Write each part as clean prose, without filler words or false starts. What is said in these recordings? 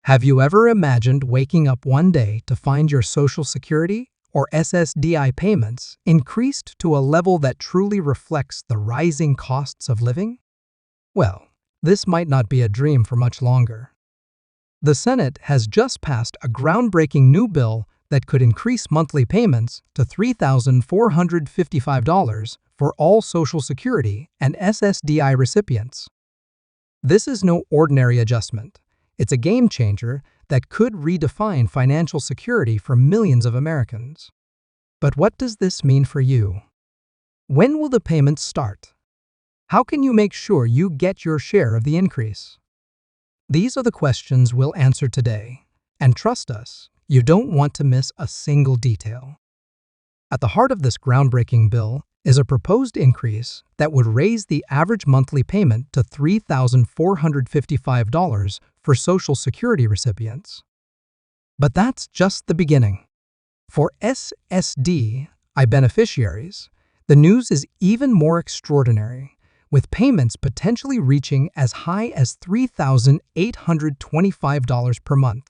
Have you ever imagined waking up one day to find your Social Security or SSDI payments increased to a level that truly reflects the rising costs of living? Well, this might not be a dream for much longer. The Senate has just passed a groundbreaking new bill that could increase monthly payments to $3,455 for all Social Security and SSDI recipients. This is no ordinary adjustment. It's a game changer that could redefine financial security for millions of Americans. But what does this mean for you? When will the payments start? How can you make sure you get your share of the increase? These are the questions we'll answer today. And trust us, you don't want to miss a single detail. At the heart of this groundbreaking bill is a proposed increase that would raise the average monthly payment to $3,455 for Social Security recipients. But that's just the beginning. For SSDI beneficiaries, the news is even more extraordinary, with payments potentially reaching as high as $3,825 per month.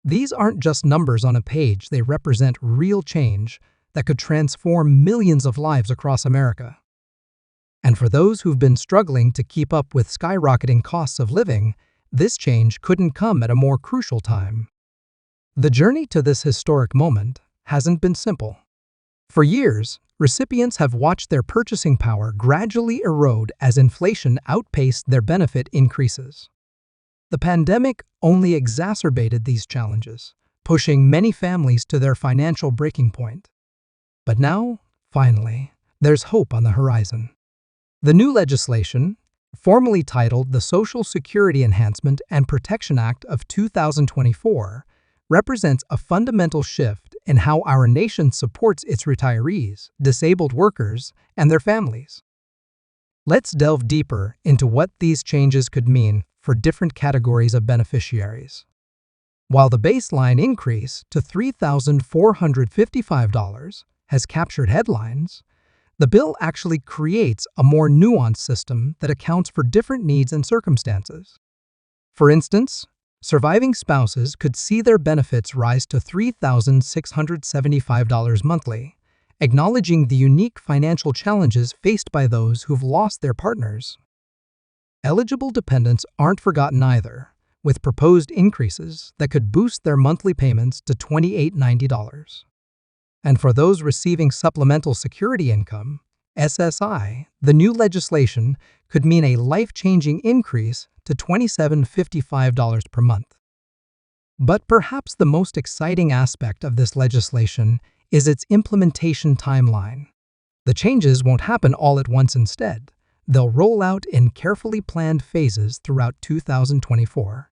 These aren't just numbers on a page, they represent real change that could transform millions of lives across America. And for those who've been struggling to keep up with skyrocketing costs of living, this change couldn't come at a more crucial time. The journey to this historic moment hasn't been simple. For years, recipients have watched their purchasing power gradually erode as inflation outpaced their benefit increases. The pandemic only exacerbated these challenges, pushing many families to their financial breaking point. But now, finally, there's hope on the horizon. The new legislation, formally titled the Social Security Enhancement and Protection Act of 2024, represents a fundamental shift in how our nation supports its retirees, disabled workers, and their families. Let's delve deeper into what these changes could mean for different categories of beneficiaries. While the baseline increase to $3,455 has captured headlines, the bill actually creates a more nuanced system that accounts for different needs and circumstances. For instance, surviving spouses could see their benefits rise to $3,675 monthly, acknowledging the unique financial challenges faced by those who've lost their partners. Eligible dependents aren't forgotten either, with proposed increases that could boost their monthly payments to $2,890. And for those receiving supplemental security income, SSI, the new legislation could mean a life-changing increase to $2,755 per month. But perhaps the most exciting aspect of this legislation is its implementation timeline. The changes won't happen all at once instead. They'll roll out in carefully planned phases throughout 2024.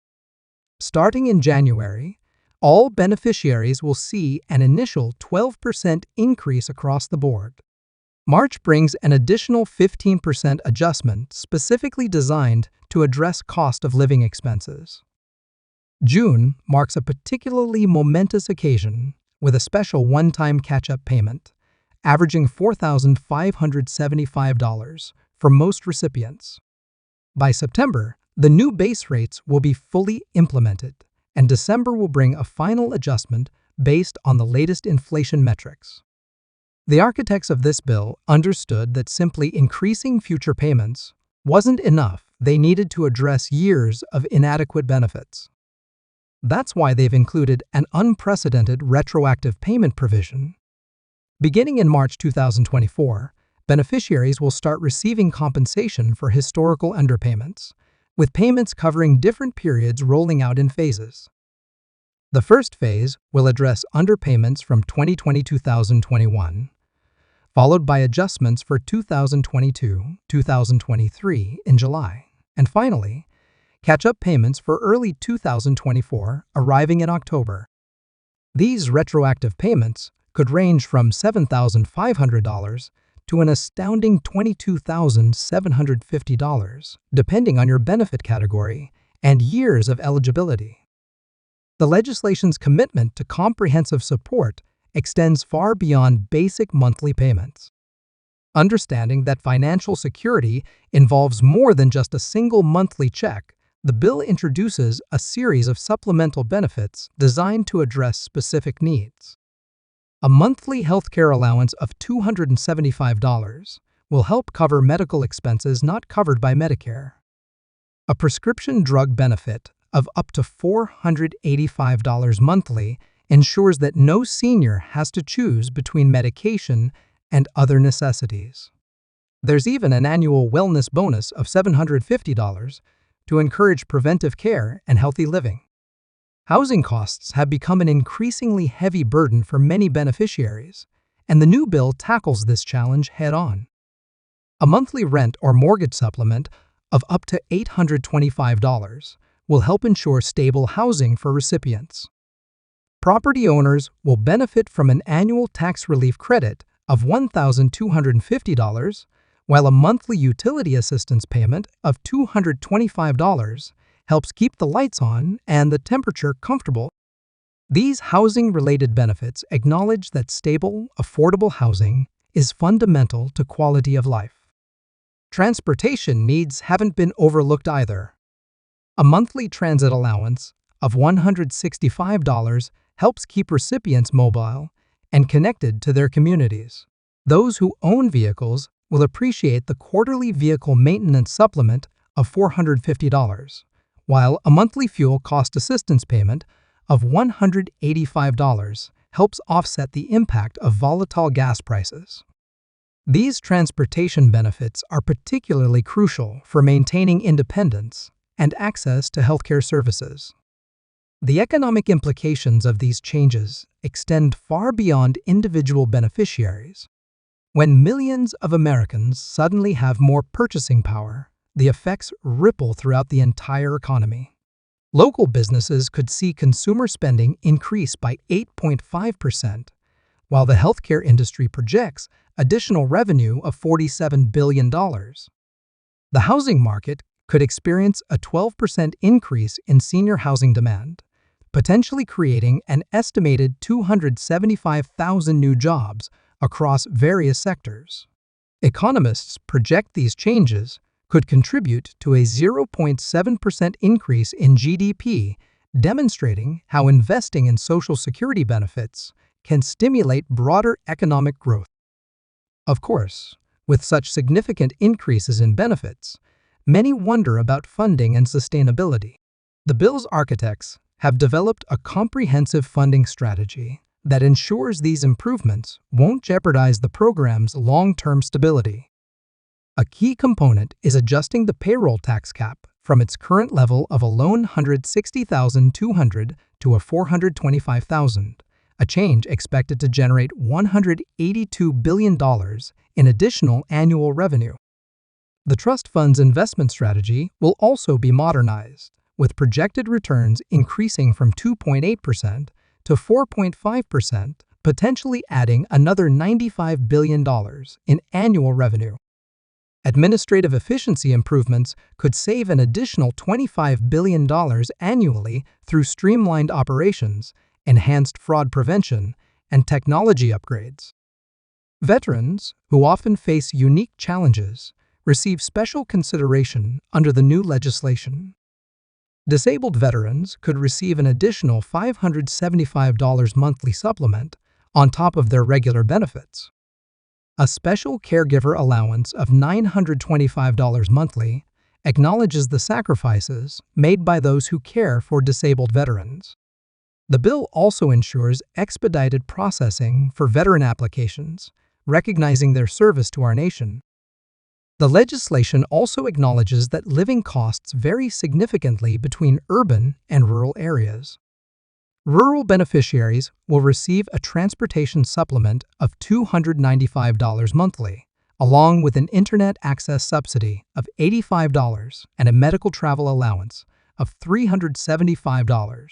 Starting in January, all beneficiaries will see an initial 12% increase across the board. March brings an additional 15% adjustment specifically designed to address cost of living expenses. June marks a particularly momentous occasion with a special one-time catch-up payment, averaging $4,575 for most recipients. By September, the new base rates will be fully implemented, and December will bring a final adjustment based on the latest inflation metrics. The architects of this bill understood that simply increasing future payments wasn't enough. They needed to address years of inadequate benefits. That's why they've included an unprecedented retroactive payment provision. Beginning in March 2024, beneficiaries will start receiving compensation for historical underpayments, with payments covering different periods rolling out in phases. The first phase will address underpayments from 2020-2021, followed by adjustments for 2022-2023 in July, and finally, catch-up payments for early 2024 arriving in October. These retroactive payments could range from $7,500 to an astounding $22,750, depending on your benefit category and years of eligibility. The legislation's commitment to comprehensive support extends far beyond basic monthly payments. Understanding that financial security involves more than just a single monthly check The bill introduces a series of supplemental benefits designed to address specific needs. A monthly healthcare allowance of $275 will help cover medical expenses not covered by Medicare. A prescription drug benefit of up to $485 monthly ensures that no senior has to choose between medication and other necessities. There's even an annual wellness bonus of $750 to encourage preventive care and healthy living. Housing costs have become an increasingly heavy burden for many beneficiaries, and the new bill tackles this challenge head-on. A monthly rent or mortgage supplement of up to $825 will help ensure stable housing for recipients. Property owners will benefit from an annual tax relief credit of $1,250, while a monthly utility assistance payment of $225 helps keep the lights on and the temperature comfortable. These housing-related benefits acknowledge that stable, affordable housing is fundamental to quality of life. Transportation needs haven't been overlooked either. A monthly transit allowance of $165 helps keep recipients mobile and connected to their communities. Those who own vehicles will appreciate the quarterly vehicle maintenance supplement of $450, while a monthly fuel cost assistance payment of $185 helps offset the impact of volatile gas prices. These transportation benefits are particularly crucial for maintaining independence and access to healthcare services. The economic implications of these changes extend far beyond individual beneficiaries. When millions of Americans suddenly have more purchasing power, the effects ripple throughout the entire economy. Local businesses could see consumer spending increase by 8.5%, while the healthcare industry projects additional revenue of $47 billion. The housing market could experience a 12% increase in senior housing demand, potentially creating an estimated 275,000 new jobs across various sectors. Economists project these changes could contribute to a 0.7% increase in GDP, demonstrating how investing in Social Security benefits can stimulate broader economic growth. Of course, with such significant increases in benefits, many wonder about funding and sustainability. The bill's architects have developed a comprehensive funding strategy that ensures these improvements won't jeopardize the program's long-term stability. A key component is adjusting the payroll tax cap from its current level of a lone $160,200 to a $425,000, a change expected to generate $182 billion in additional annual revenue. The trust fund's investment strategy will also be modernized, with projected returns increasing from 2.8% to 4.5%, potentially adding another $95 billion in annual revenue. Administrative efficiency improvements could save an additional $25 billion annually through streamlined operations, enhanced fraud prevention, and technology upgrades. Veterans, who often face unique challenges, receive special consideration under the new legislation. Disabled veterans could receive an additional $575 monthly supplement on top of their regular benefits. A special caregiver allowance of $925 monthly acknowledges the sacrifices made by those who care for disabled veterans. The bill also ensures expedited processing for veteran applications, recognizing their service to our nation. The legislation also acknowledges that living costs vary significantly between urban and rural areas. Rural beneficiaries will receive a transportation supplement of $295 monthly, along with an internet access subsidy of $85 and a medical travel allowance of $375.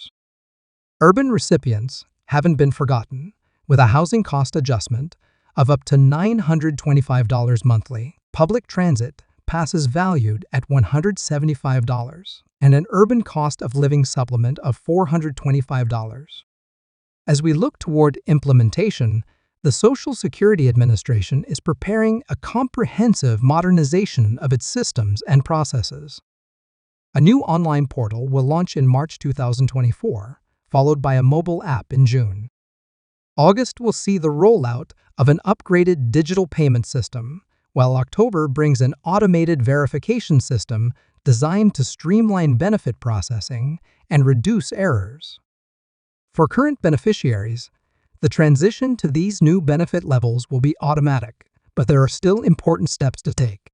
Urban recipients haven't been forgotten, with a housing cost adjustment of up to $925 monthly. Public transit passes valued at $175, and an urban cost of living supplement of $425. As we look toward implementation, the Social Security Administration is preparing a comprehensive modernization of its systems and processes. A new online portal will launch in March 2024, followed by a mobile app in June. August will see the rollout of an upgraded digital payment system, while October brings an automated verification system designed to streamline benefit processing and reduce errors. For current beneficiaries, the transition to these new benefit levels will be automatic, but there are still important steps to take.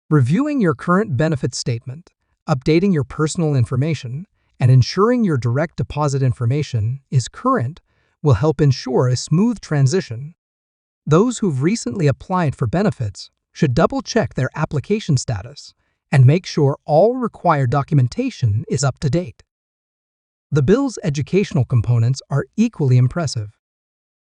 Reviewing your current benefit statement, updating your personal information, and ensuring your direct deposit information is current will help ensure a smooth transition. Those who've recently applied for benefits should double-check their application status and make sure all required documentation is up to date. The bill's educational components are equally impressive.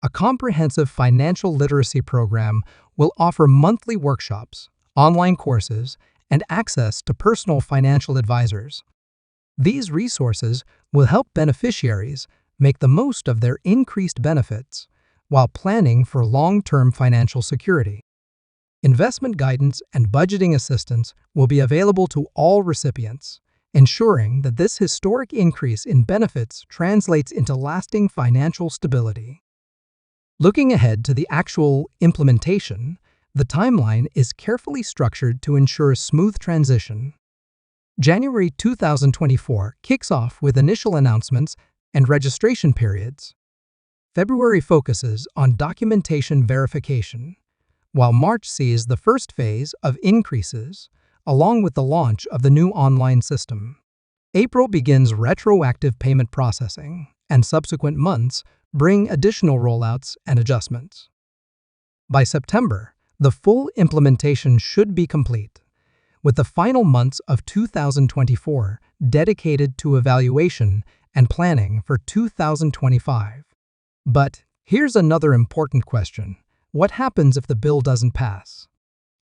A comprehensive financial literacy program will offer monthly workshops, online courses, and access to personal financial advisors. These resources will help beneficiaries make the most of their increased benefits while planning for long-term financial security. Investment guidance and budgeting assistance will be available to all recipients, ensuring that this historic increase in benefits translates into lasting financial stability. Looking ahead to the actual implementation, the timeline is carefully structured to ensure a smooth transition. January 2024 kicks off with initial announcements and registration periods. February focuses on documentation verification, while March sees the first phase of increases, along with the launch of the new online system. April begins retroactive payment processing, and subsequent months bring additional rollouts and adjustments. By September, the full implementation should be complete, with the final months of 2024 dedicated to evaluation and planning for 2025. But here's another important question. What happens if the bill doesn't pass?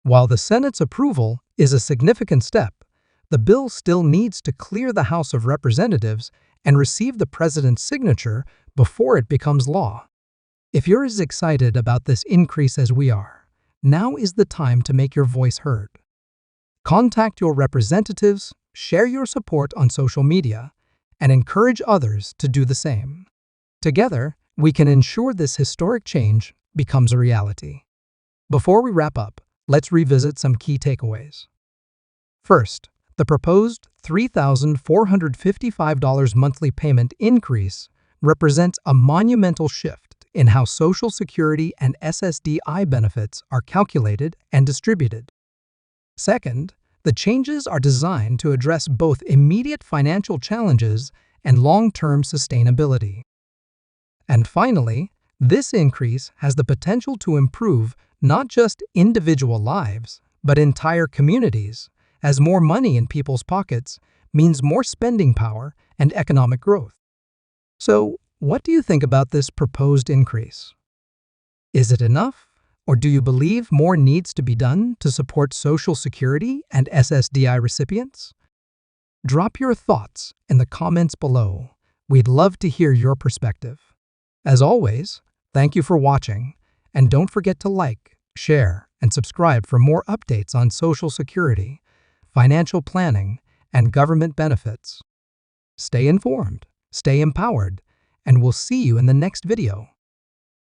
While the Senate's approval is a significant step, the bill still needs to clear the House of Representatives and receive the President's signature before it becomes law. If you're as excited about this increase as we are, now is the time to make your voice heard. Contact your representatives, share your support on social media, and encourage others to do the same. Together, we can ensure this historic change becomes a reality. Before we wrap up, let's revisit some key takeaways. First, the proposed $3,455 monthly payment increase represents a monumental shift in how Social Security and SSDI benefits are calculated and distributed. Second, the changes are designed to address both immediate financial challenges and long-term sustainability. And finally, this increase has the potential to improve not just individual lives, but entire communities, as more money in people's pockets means more spending power and economic growth. So, what do you think about this proposed increase? Is it enough, or do you believe more needs to be done to support Social Security and SSDI recipients? Drop your thoughts in the comments below. We'd love to hear your perspective. As always, thank you for watching, and don't forget to like, share, and subscribe for more updates on Social Security, financial planning, and government benefits. Stay informed, stay empowered, and we'll see you in the next video.